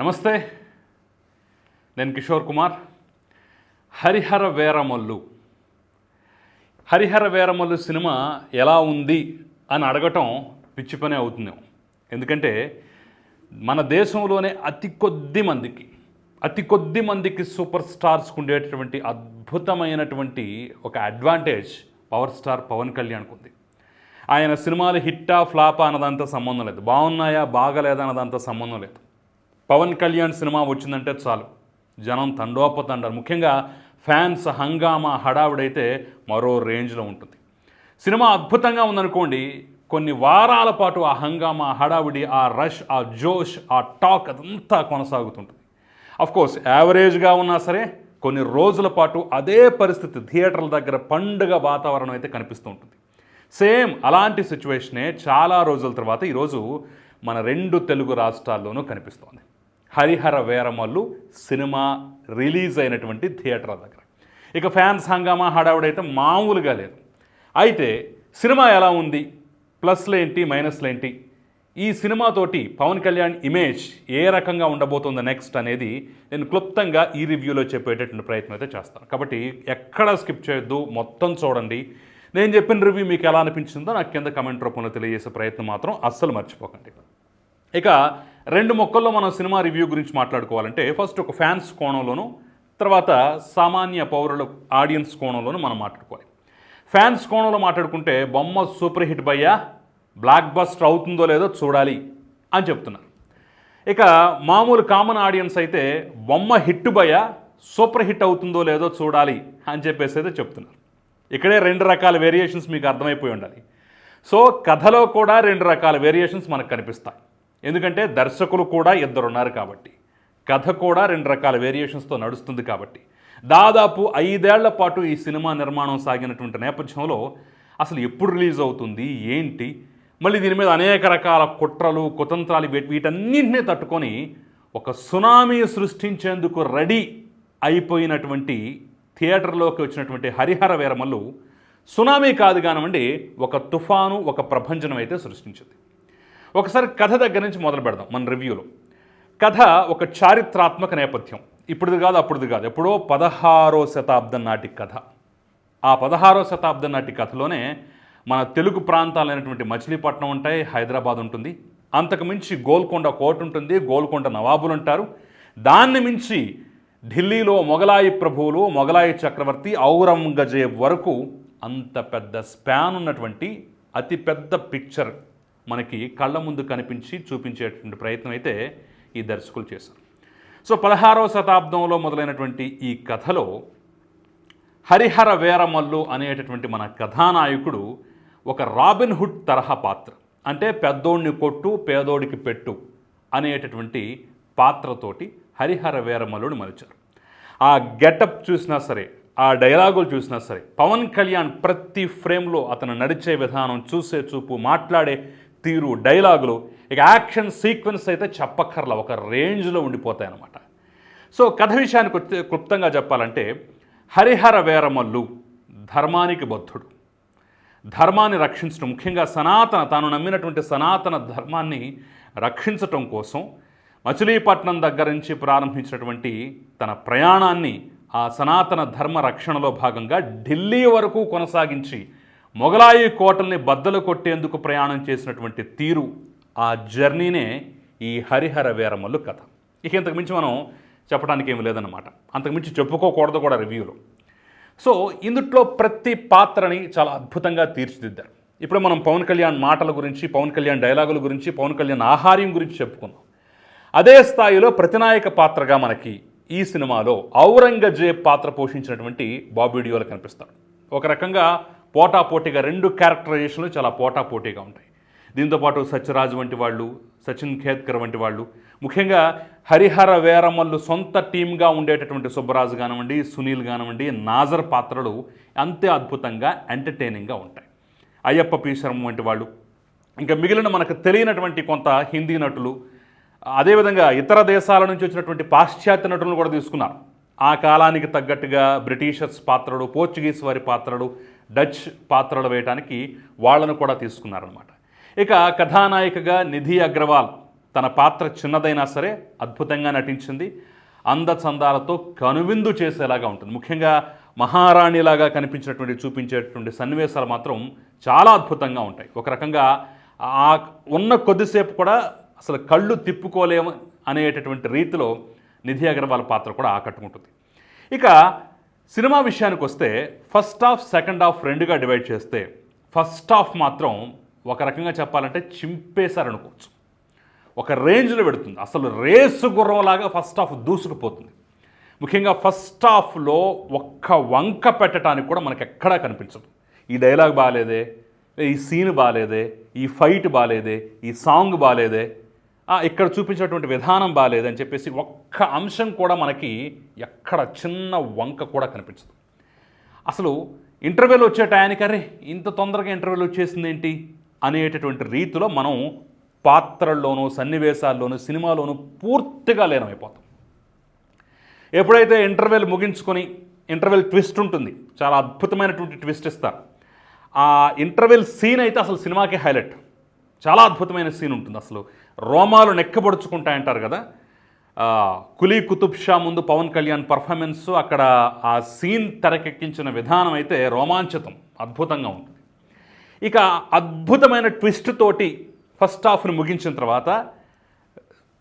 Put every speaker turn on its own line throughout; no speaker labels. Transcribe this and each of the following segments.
నమస్తే, నేను కిషోర్ కుమార్. హరిహర వీరమల్లు సినిమా ఎలా ఉంది అని అడగటం పిచ్చి పనే అవుతుంది. ఎందుకంటే మన దేశంలోనే అతి కొద్ది మందికి సూపర్ స్టార్స్కు ఉండేటటువంటి అద్భుతమైనటువంటి ఒక అడ్వాంటేజ్ పవర్ స్టార్ పవన్ కళ్యాణ్కు ఉంది. ఆయన సినిమాలు హిట్టా ఫ్లాపా అన్నదంతా సంబంధం లేదు, బాగున్నాయా బాగలేదా అన్నదంతా సంబంధం లేదు. పవన్ కళ్యాణ్ సినిమా వచ్చిందంటే చాలు జనం తండోపతండారు. ముఖ్యంగా ఫ్యాన్స్ హంగామా హడావుడైతే మరో రేంజ్లో ఉంటుంది. సినిమా అద్భుతంగా ఉందనుకోండి, కొన్ని వారాల పాటు ఆ హంగామా, హడావుడి, ఆ రష్, ఆ జోష్, ఆ టాక్ అదంతా కొనసాగుతుంటుంది. అఫ్కోర్స్ యావరేజ్గా ఉన్నా సరే కొన్ని రోజుల పాటు అదే పరిస్థితి థియేటర్ల దగ్గర పండుగ వాతావరణం అయితే కనిపిస్తూ ఉంటుంది. సేమ్ అలాంటి సిచ్యువేషనే చాలా రోజుల తర్వాత ఈరోజు మన 2 తెలుగు రాష్ట్రాల్లోనూ కనిపిస్తోంది. హరిహర వీరమల్లు సినిమా రిలీజ్ అయినటువంటి థియేటర్ల దగ్గర ఇక ఫ్యాన్స్ హంగామా హడావుడైతే మామూలుగా లేదు. అయితే సినిమా ఎలా ఉంది, ప్లస్లేంటి మైనస్లేంటి, ఈ సినిమాతోటి పవన్ కళ్యాణ్ ఇమేజ్ ఏ రకంగా ఉండబోతుందో నెక్స్ట్ అనేది నేను క్లుప్తంగా ఈ రివ్యూలో చెప్పేటటువంటి ప్రయత్నం అయితే చేస్తాను. కాబట్టి ఎక్కడా స్కిప్ చేయొద్దు, మొత్తం చూడండి. నేను చెప్పిన రివ్యూ మీకు ఎలా అనిపించిందో నాకు కింద కమెంట్ రూపంలో తెలియజేసే ప్రయత్నం మాత్రం అస్సలు మర్చిపోకండి. ఇక 2 మొక్కల్లో మనం సినిమా రివ్యూ గురించి మాట్లాడుకోవాలంటే ఫస్ట్ ఒక ఫ్యాన్స్ కోణంలోనూ, తర్వాత సామాన్య పౌరుల ఆడియన్స్ కోణంలోనూ మనం మాట్లాడుకోవాలి. ఫ్యాన్స్ కోణంలో మాట్లాడుకుంటే బొమ్మ సూపర్ హిట్ భయ్యా, బ్లాక్ బస్టర్ అవుతుందో లేదో చూడాలి అని చెప్తున్నారు. ఇక మామూలు కామన్ ఆడియన్స్ అయితే బొమ్మ హిట్ భయ్యా, సూపర్ హిట్ అవుతుందో లేదో చూడాలి అని చెప్పేసి అయితే చెప్తున్నారు. ఇక్కడే 2 రకాల వేరియేషన్స్ మీకు అర్థమైపోయి ఉండాలి. సో కథలో కూడా 2 రకాల వేరియేషన్స్ మనకు కనిపిస్తాయి. ఎందుకంటే దర్శకులు కూడా 2 ఉన్నారు కాబట్టి, కథ కూడా 2 రకాల వేరియేషన్స్తో నడుస్తుంది కాబట్టి, దాదాపు 5 ఏళ్ల పాటు ఈ సినిమా నిర్మాణం సాగినటువంటి నేపథ్యంలో అసలు ఎప్పుడు రిలీజ్ అవుతుంది ఏంటి, మళ్ళీ దీని మీద అనేక రకాల కుట్రలు కుతంత్రాలు వీటన్నింటినీ తట్టుకొని ఒక సునామీ సృష్టించేందుకు రెడీ అయిపోయినటువంటి థియేటర్లోకి వచ్చినటువంటి హరిహర వీరమల్లు సునామీ కాదు కానివ్వండి, ఒక తుఫాను, ఒక ప్రభంజనం అయితే సృష్టించింది. ఒకసారి కథ దగ్గర నుంచి మొదలు పెడదాం మన రివ్యూలో. కథ ఒక చారిత్రాత్మక నేపథ్యం. ఇప్పుడుది కాదు అప్పుడుది కాదు, ఎప్పుడో 16వ శతాబ్దం నాటి కథ. ఆ 16వ శతాబ్దం నాటి కథలోనే మన తెలుగు ప్రాంతాలైనటువంటి మచిలీపట్నం ఉంటాయి, హైదరాబాద్ ఉంటుంది, అంతకు మించి గోల్కొండ కోట ఉంటుంది, గోల్కొండ నవాబులు ఉంటారు, దాన్ని మించి ఢిల్లీలో మొఘలాయి ప్రభువులు, మొఘలాయి చక్రవర్తి, ఔరంగజేబ్ వరకు అంత పెద్ద స్పాన్ ఉన్నటువంటి అతిపెద్ద పిక్చర్ మనకి కళ్ళ ముందు కనిపించి చూపించేటువంటి ప్రయత్నం అయితే ఈ దర్శకులు చేశారు. సో 16వ శతాబ్దంలో మొదలైనటువంటి ఈ కథలో హరిహర వీరమల్లు అనేటటువంటి మన కథానాయకుడు ఒక రాబిన్ హుడ్ తరహా పాత్ర. అంటే పెద్దోడిని కొట్టు పేదోడికి పెట్టు అనేటటువంటి పాత్రతోటి హరిహర వీరమల్లుని మలిచారు. ఆ గెటప్ చూసినా సరే, ఆ డైలాగులు చూసినా సరే, పవన్ కళ్యాణ్ ప్రతి ఫ్రేమ్లో అతను నడిచే విధానం, చూసే చూపు, మాట్లాడే తీరు, డైలాగులు, ఇక యాక్షన్ సీక్వెన్స్ అయితే చెప్పక్కర్లా, ఒక రేంజ్లో ఉండిపోతాయి అన్నమాట. సో కథ విషయానికి వచ్చే క్లుప్తంగా చెప్పాలంటే హరిహర వీరమల్లు ధర్మానికి బద్ధుడు. ధర్మాన్ని రక్షించడం, ముఖ్యంగా తాను నమ్మినటువంటి సనాతన ధర్మాన్ని రక్షించటం కోసం మచిలీపట్నం దగ్గర నుంచి ప్రారంభించినటువంటి తన ప్రయాణాన్ని ఆ సనాతన ధర్మ రక్షణలో భాగంగా ఢిల్లీ వరకు కొనసాగించి మొఘలాయి కోటల్ని బద్దలు కొట్టేందుకు ప్రయాణం చేసినటువంటి తీరు, ఆ జర్నీనే ఈ హరిహర వీరమల్లు కథ. ఇక ఇంతకుమించి మనం చెప్పడానికి ఏమి లేదన్నమాట, అంతకుమించి చెప్పుకోకూడదు కూడా రివ్యూలో. సో ఇందుట్లో ప్రతి పాత్రని చాలా అద్భుతంగా తీర్చిదిద్దారు. ఇప్పుడు మనం పవన్ కళ్యాణ్ మాటల గురించి, పవన్ కళ్యాణ్ డైలాగుల గురించి, పవన్ కళ్యాణ్ ఆహార్యం గురించి చెప్పుకుందాం. అదే స్థాయిలో ప్రతినాయక పాత్రగా మనకి ఈ సినిమాలో ఔరంగజేబ్ పాత్ర పోషించినటువంటి బాబీ డియోల్ కనిపిస్తాడు. ఒక రకంగా పోటాపోటీగా 2 క్యారెక్టరైజేషన్లు చాలా పోటాపోటీగా ఉంటాయి. దీంతోపాటు సత్యరాజ్ వంటి వాళ్ళు, సచిన్ ఖేత్కర్ వంటి వాళ్ళు, ముఖ్యంగా హరిహర వీరమల్లు సొంత టీమ్గా ఉండేటటువంటి సుబ్బరాజు కానివ్వండి, సునీల్ కానివ్వండి, నాజర్ పాత్రలు అంతే అద్భుతంగా ఎంటర్టైనింగ్గా ఉంటాయి. అయ్యప్ప పి శర్మ వంటి వాళ్ళు, ఇంకా మిగిలిన మనకు తెలియనటువంటి కొంత హిందీ నటులు, అదేవిధంగా ఇతర దేశాల నుంచి వచ్చినటువంటి పాశ్చాత్య నటులను కూడా తీసుకున్నారు. ఆ కాలానికి తగ్గట్టుగా బ్రిటిషర్స్ పాత్రలు, పోర్చుగీస్ వారి పాత్రలు, డచ్ పాత్రలు వేయడానికి వాళ్ళను కూడా తీసుకున్నారనమాట. ఇక కథానాయికగా నిధి అగ్రవాల్ తన పాత్ర చిన్నదైనా సరే అద్భుతంగా నటించింది. అందచందాలతో కనువిందు చేసేలాగా ఉంటుంది. ముఖ్యంగా మహారాణిలాగా కనిపించినటువంటి చూపించేటువంటి సన్నివేశాలు మాత్రం చాలా అద్భుతంగా ఉంటాయి. ఒక రకంగా ఆ ఉన్న కొద్దిసేపు కూడా అసలు కళ్ళు తిప్పుకోలేము అనేటటువంటి రీతిలో నిధి అగర్వాల్ పాత్ర కూడా ఆకట్టుకుంటుంది. ఇక సినిమా విషయానికి వస్తే ఫస్ట్ హాఫ్ సెకండ్ హాఫ్ రెండుగా డివైడ్ చేస్తే ఫస్ట్ హాఫ్ మాత్రం ఒక రకంగా చెప్పాలంటే చింపేశారనుకోవచ్చు. ఒక రేంజ్లో పెడుతుంది. అసలు రేసు గుర్రంలాగా ఫస్ట్ హాఫ్ దూసుకుపోతుంది. ముఖ్యంగా ఫస్ట్ హాఫ్లో ఒక్క వంక పెట్టడానికి కూడా మనకు ఎక్కడా కనిపించదు. ఈ డైలాగ్ బాగాలేదే, ఈ సీన్ బాగాలేదే, ఈ ఫైట్ బాగాలేదే, ఈ సాంగ్ బాగాలేదే, ఇక్కడ చూపించినటువంటి విధానం బాగాలేదని చెప్పేసి ఒక్క అంశం కూడా మనకి ఎక్కడ చిన్న వంక కూడా కనిపించదు. అసలు ఇంటర్వెల్ వచ్చే టయానికి అరే ఇంత తొందరగా ఇంటర్వెల్ వచ్చేసింది ఏంటి అనేటటువంటి రీతిలో మనం పాత్రల్లోనూ సన్నివేశాల్లోనూ సినిమాలోనూ పూర్తిగా లీనమైపోతాం. ఎప్పుడైతే ఇంటర్వెల్ ముగించుకొని ఇంటర్వెల్ ట్విస్ట్ ఉంటుంది, చాలా అద్భుతమైనటువంటి ట్విస్ట్ ఇస్తారు. ఆ ఇంటర్వెల్ సీన్ అయితే అసలు సినిమాకి హైలైట్. చాలా అద్భుతమైన సీన్ ఉంటుంది. అసలు రోమాలు నెక్కబడుచుకుంటాయంటారు కదా. కులీ కుతుబ్ షా ముందు పవన్ కళ్యాణ్ పర్ఫార్మెన్స్, అక్కడ ఆ సీన్ తెరకెక్కించిన విధానం అయితే రోమాంచితం, అద్భుతంగా ఉంటుంది. ఇక అద్భుతమైన ట్విస్ట్ తోటి ఫస్ట్ హాఫ్ని ముగించిన తర్వాత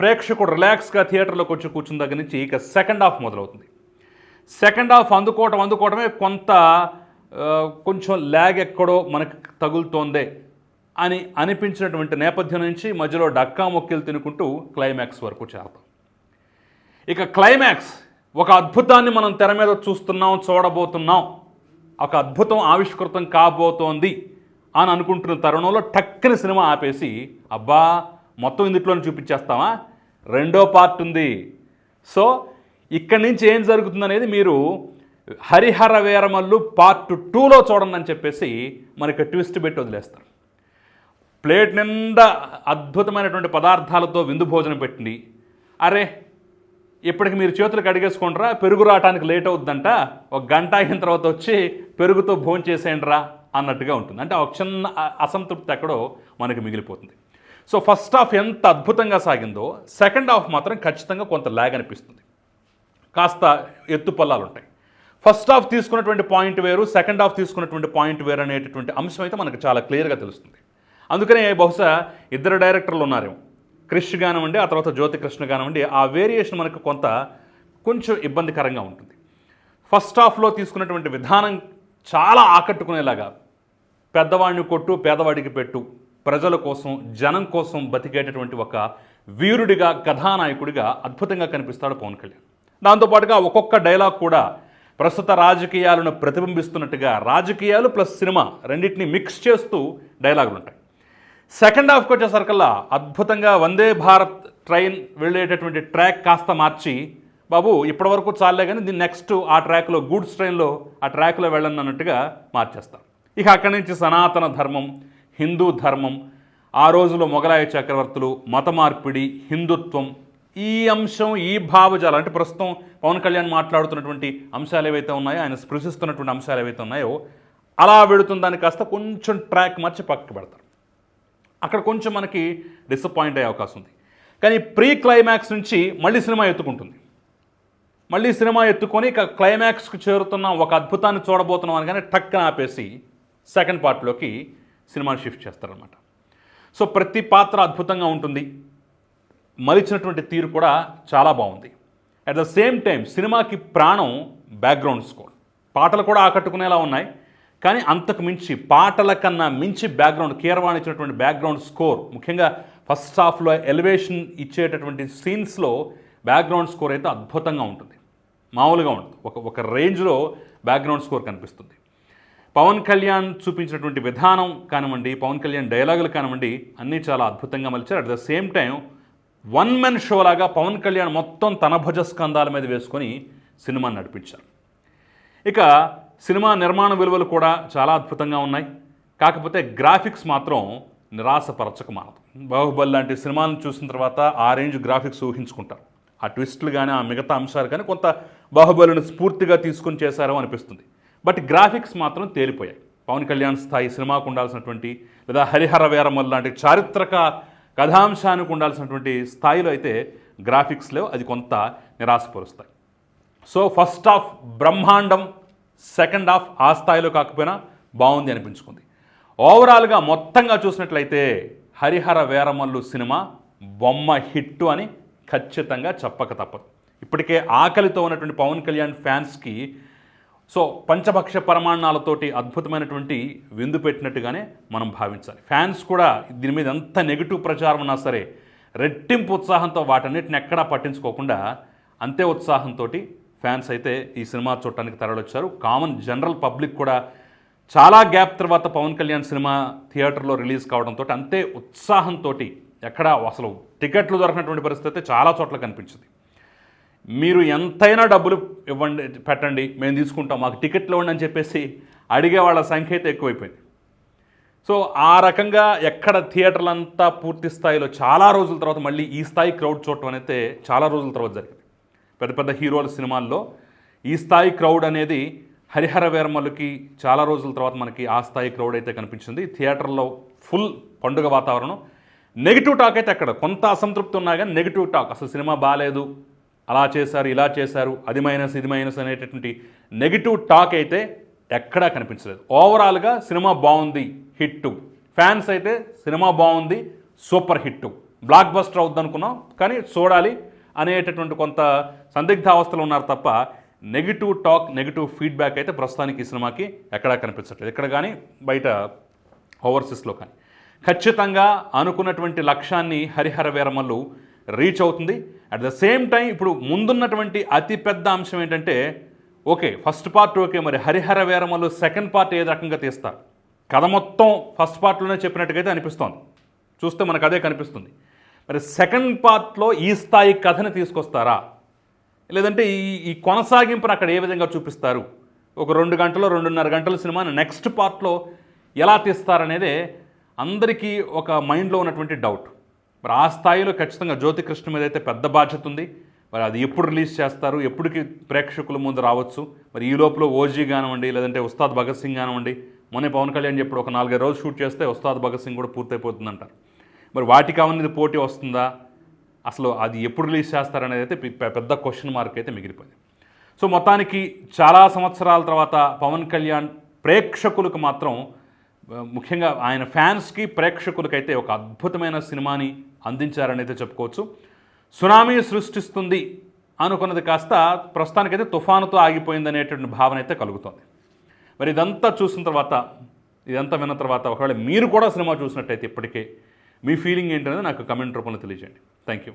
ప్రేక్షకుడు రిలాక్స్గా థియేటర్లోకి వచ్చి కూర్చున్న దగ్గర నుంచి ఇక సెకండ్ హాఫ్ మొదలవుతుంది. సెకండ్ హాఫ్ అందుకోవడమే కొంచెం ల్యాగ్ ఎక్కడో మనకు తగులుతోందే అని అనిపించినటువంటి నేపథ్యం నుంచి మధ్యలో డక్కా మొక్కలు తినుకుంటూ క్లైమాక్స్ వరకు చేరతాం. ఇక క్లైమాక్స్ ఒక అద్భుతాన్ని మనం తెర మీద చూడబోతున్నాం, ఒక అద్భుతం ఆవిష్కృతం కాబోతోంది అని అనుకుంటున్న తరుణంలో టక్కని సినిమా ఆపేసి అబ్బా మొత్తం ఇందుట్లోనే చూపించేస్తామా, రెండో పార్ట్ ఉంది. సో ఇక్కడి నుంచి ఏం జరుగుతుందనేది మీరు హరిహర వీరమల్లు పార్ట్ 2లో చూడండి అని చెప్పేసి మనకి ట్విస్ట్ పెట్టి వదిలేస్తారు. ప్లేట్ నిండా అద్భుతమైనటువంటి పదార్థాలతో విందు భోజనం పెట్టింది. అరే ఇప్పటికి మీరు చేతులకు అడిగేసుకుంటారా, పెరుగు రావటానికి లేట్ అవుద్దంట, ఒక గంట అయిన తర్వాత వచ్చి పెరుగుతో భోజనం చేసేయండిరా అన్నట్టుగా ఉంటుంది. అంటే ఒక చిన్న అసంతృప్తి ఎక్కడో మనకి మిగిలిపోతుంది. సో ఫస్ట్ హాఫ్ ఎంత అద్భుతంగా సాగిందో సెకండ్ హాఫ్ మాత్రం ఖచ్చితంగా కొంత ల్యాగ్ అనిపిస్తుంది. కాస్త ఎత్తుపల్లాలు ఉంటాయి. ఫస్ట్ హాఫ్ తీసుకున్నటువంటి పాయింట్ వేరు, సెకండ్ హాఫ్ తీసుకున్నటువంటి పాయింట్ వేరు అనేటటువంటి అంశం అయితే మనకు చాలా క్లియర్గా తెలుస్తుంది. అందుకనే బహుశా ఇద్దరు డైరెక్టర్లు ఉన్నారేమో, క్రిష్ కానివ్వండి, ఆ తర్వాత జ్యోతికృష్ణ కానివ్వండి, ఆ వేరియేషన్ మనకు కొంచెం ఇబ్బందికరంగా ఉంటుంది. ఫస్ట్ హాఫ్లో తీసుకున్నటువంటి విధానం చాలా ఆకట్టుకునేలాగా, పెద్దవాడిని కొట్టు పేదవాడికి పెట్టు, ప్రజల కోసం జనం కోసం బతికేటటువంటి ఒక వీరుడిగా కథానాయకుడిగా అద్భుతంగా కనిపిస్తాడు పవన్ కళ్యాణ్. దాంతోపాటుగా ఒక్కొక్క డైలాగ్ కూడా ప్రస్తుత రాజకీయాలను ప్రతిబింబిస్తున్నట్టుగా, రాజకీయాలు ప్లస్ సినిమా రెండింటిని మిక్స్ చేస్తూ డైలాగులు ఉంటాయి. సెకండ్ హాఫ్కి వచ్చేసరికల్లా అద్భుతంగా వందే భారత్ ట్రైన్ వెళ్ళేటటువంటి ట్రాక్ కాస్త మార్చి బాబు ఇప్పటివరకు చాలే కానీ దీన్ని నెక్స్ట్ ఆ ట్రాక్లో గూడ్స్ ట్రైన్లో ఆ ట్రాక్లో వెళ్ళను అన్నట్టుగా మార్చేస్తారు. ఇక అక్కడి నుంచి సనాతన ధర్మం, హిందూ ధర్మం, ఆ రోజులో మొఘలాయ చక్రవర్తులు, మత మార్పిడి, హిందుత్వం, ఈ అంశం, ఈ భావజాలం అంటే ప్రస్తుతం పవన్ కళ్యాణ్ మాట్లాడుతున్నటువంటి అంశాలు ఏవైతే ఉన్నాయో, ఆయన స్పృశిస్తున్నటువంటి అంశాలు ఏవైతే ఉన్నాయో అలా వెళుతుందని కాస్త కొంచెం ట్రాక్ మార్చి పక్కకు పెడతారు. అక్కడ కొంచెం మనకి డిసప్పాయింట్ అయ్యే అవకాశం ఉంది. కానీ ప్రీ క్లైమాక్స్ నుంచి మళ్ళీ సినిమా ఎత్తుకుంటుంది. మళ్ళీ సినిమా ఎత్తుకొని ఇక క్లైమాక్స్కి చేరుతున్న ఒక అద్భుతాన్ని చూడబోతున్నాం అని కానీ టక్కన ఆపేసి సెకండ్ పార్ట్లోకి సినిమాని షిఫ్ట్ చేస్తారనమాట. సో ప్రతి పాత్ర అద్భుతంగా ఉంటుంది, మలిచినటువంటి తీరు కూడా చాలా బాగుంది. అట్ ద సేమ్ టైం సినిమాకి ప్రాణం బ్యాక్గ్రౌండ్ స్కోర్. పాటలు కూడా ఆకట్టుకునేలా ఉన్నాయి, కానీ అంతకు మించి పాటల కన్నా మించి బ్యాక్గ్రౌండ్, కీరవాణి ఇచ్చినటువంటి బ్యాక్గ్రౌండ్ స్కోర్, ముఖ్యంగా ఫస్ట్ హాఫ్లో ఎలివేషన్ ఇచ్చేటటువంటి సీన్స్లో బ్యాక్గ్రౌండ్ స్కోర్ అయితే అద్భుతంగా ఉంటుంది, మామూలుగా ఉంటుంది. ఒక రేంజ్లో బ్యాక్గ్రౌండ్ స్కోర్ కనిపిస్తుంది. పవన్ కళ్యాణ్ చూపించినటువంటి విధానం కానివ్వండి, పవన్ కళ్యాణ్ డైలాగులు కానివ్వండి, అన్నీ చాలా అద్భుతంగా మలిచారు. At the same time one man show లాగా పవన్ కళ్యాణ్ మొత్తం తన భుజస్కంధాల మీద వేసుకొని సినిమాని నడిపించారు. ఇక సినిమా నిర్మాణ విలువలు కూడా చాలా అద్భుతంగా ఉన్నాయి. కాకపోతే గ్రాఫిక్స్ మాత్రం నిరాశపరచక మానదు. బాహుబలి లాంటి సినిమాలను చూసిన తర్వాత ఆ రేంజ్ గ్రాఫిక్స్ ఊహించుకుంటారు. ఆ ట్విస్టులు కానీ ఆ మిగతా అంశాలు కానీ కొంత బాహుబలిని స్ఫూర్తిగా తీసుకొని చేశారో అనిపిస్తుంది. బట్ గ్రాఫిక్స్ మాత్రం తేలిపోయాయి. పవన్ కళ్యాణ్ స్థాయి సినిమాకు ఉండాల్సినటువంటి, లేదా హరిహర వీరమల్లు లాంటి చారిత్రక కథాంశానికి ఉండాల్సినటువంటి స్థాయిలో అయితే గ్రాఫిక్స్ లేవు, అది కొంత నిరాశపరుస్తాయి. సో ఫస్ట్ హాఫ్ బ్రహ్మాండం, సెకండ్ హాఫ్ ఆ స్థాయిలో కాకపోయినా బాగుంది అనిపించుకుంది. ఓవరాల్గా మొత్తంగా చూసినట్లయితే హరిహర వీరమల్లు సినిమా బొమ్మ హిట్టు అని ఖచ్చితంగా చెప్పక తప్పదు. ఇప్పటికే ఆకలితో ఉన్నటువంటి పవన్ కళ్యాణ్ ఫ్యాన్స్కి సో పంచభక్ష పరమాణాలతోటి అద్భుతమైనటువంటి విందు పెట్టినట్టుగానే మనం భావించాలి. ఫ్యాన్స్ కూడా దీని మీద ఎంత నెగిటివ్ ప్రచారం ఉన్నా సరే రెట్టింపు ఉత్సాహంతో వాటన్నిటిని ఎక్కడా పట్టించుకోకుండా అంతే ఉత్సాహంతో ఫ్యాన్స్ అయితే ఈ సినిమా చూడటానికి తరలొచ్చారు. కామన్ జనరల్ పబ్లిక్ కూడా చాలా గ్యాప్ తర్వాత పవన్ కళ్యాణ్ సినిమా థియేటర్లో రిలీజ్ కావడంతో అంతే ఉత్సాహంతో ఎక్కడ అసలు టికెట్లు దొరకనటువంటి పరిస్థితి చాలా చోట్ల కనిపించింది. మీరు ఎంతైనా డబ్బులు ఇవ్వండి, పెట్టండి, మేము తీసుకుంటాం, మాకు టికెట్లు ఇవ్వండి అని చెప్పేసి అడిగే వాళ్ళ సంఖ్య అయితే ఎక్కువైపోయింది. సో ఆ రకంగా ఎక్కడ థియేటర్లంతా పూర్తి స్థాయిలో చాలా రోజుల తర్వాత మళ్ళీ ఈ స్థాయి క్రౌడ్ చూడటం అనేది చాలా రోజుల తర్వాత జరిగింది. పెద్ద పెద్ద హీరోల సినిమాల్లో ఈ స్థాయి క్రౌడ్ అనేది హరిహర వీరమల్లుకి చాలా రోజుల తర్వాత మనకి ఆ స్థాయి క్రౌడ్ అయితే కనిపించింది. థియేటర్లో ఫుల్ పండుగ వాతావరణం. నెగిటివ్ టాక్ అయితే ఎక్కడ కొంత అసంతృప్తి ఉన్నా కానీ నెగిటివ్ టాక్, అసలు సినిమా బాగాలేదు, అలా చేశారు, ఇలా చేశారు, అది మైనస్ ఇది మైనస్ అనేటటువంటి నెగిటివ్ టాక్ అయితే ఎక్కడా కనిపించలేదు. ఓవరాల్గా సినిమా బాగుంది, హిట్టు. ఫ్యాన్స్ అయితే సినిమా బాగుంది, సూపర్ హిట్టు, బ్లాక్ బస్టర్ అవుద్ది అనుకున్నాం కానీ చూడాలి అనేటటువంటి కొంత సందిగ్ధావస్థలు ఉన్నారు తప్ప నెగిటివ్ టాక్, నెగిటివ్ ఫీడ్బ్యాక్ అయితే ప్రస్తుతానికి ఈ సినిమాకి ఎక్కడా కనిపించట్లేదు. ఎక్కడ కానీ బయట ఓవర్సీస్లో కానీ. ఖచ్చితంగా అనుకున్నటువంటి లక్ష్యాన్ని హరిహర వీరమల్లు రీచ్ అవుతుంది. అట్ ద సేమ్ టైం ఇప్పుడు ముందున్నటువంటి అతిపెద్ద అంశం ఏంటంటే ఓకే ఫస్ట్ పార్ట్ ఓకే, మరి Harihara Veeramallu second part A రకంగా తీస్తారు? కథ మొత్తం ఫస్ట్ పార్ట్లోనే చెప్పినట్టుగైతే అనిపిస్తోంది, చూస్తే మనకు అదే కనిపిస్తుంది. మరి సెకండ్ పార్ట్లో ఈ స్థాయి కథని తీసుకొస్తారా, లేదంటే ఈ కొనసాగింపును అక్కడ ఏ విధంగా చూపిస్తారు? ఒక 2 గంటలు 2.5 గంటల సినిమాని నెక్స్ట్ పార్ట్లో ఎలా తీస్తారనేదే అందరికీ ఒక మైండ్లో ఉన్నటువంటి డౌట్. మరి ఆ స్థాయిలో ఖచ్చితంగా జ్యోతి కృష్ణ మీద అయితే పెద్ద బాధ్యత ఉంది. మరి అది ఎప్పుడు రిలీజ్ చేస్తారు, ఎప్పటికి ప్రేక్షకుల ముందు రావచ్చు? మరి ఈ లోపల ఓజీ కానివ్వండి, లేదంటే ఉస్తాద్ భగత్ సింగ్ కానివ్వండి, మొన్న పవన్ కళ్యాణ్ చెప్పాడు ఒక 4-5 రోజులు షూట్ చేస్తే ఉస్తాద్ భగత్ సింగ్ కూడా పూర్తయిపోతుందంటారు. మరి వాటికి అవన్నీ పోటీ వస్తుందా, అసలు అది ఎప్పుడు రిలీజ్ చేస్తారనేది అయితే పెద్ద క్వశ్చన్ మార్క్ అయితే మిగిలిపోయింది. సో మొత్తానికి చాలా సంవత్సరాల తర్వాత పవన్ కళ్యాణ్ ప్రేక్షకులకు మాత్రం, ముఖ్యంగా ఆయన ఫ్యాన్స్కి ప్రేక్షకులకైతే ఒక అద్భుతమైన సినిమాని అందించారని అయితే చెప్పుకోవచ్చు. సునామీ సృష్టిస్తుంది అనుకున్నది కాస్త ప్రస్తుతానికైతే తుఫానుతో ఆగిపోయిందనేటువంటి భావన అయితే కలుగుతోంది. మరి ఇదంతా చూసిన తర్వాత, ఇదంతా విన్న తర్వాత ఒకవేళ మీరు కూడా సినిమా చూసినట్టయితే ఇప్పటికే మీ ఫీలింగ్ ఏంటనేది నాకు కమెంట్ రూపంలో తెలియజేయండి. Thank you.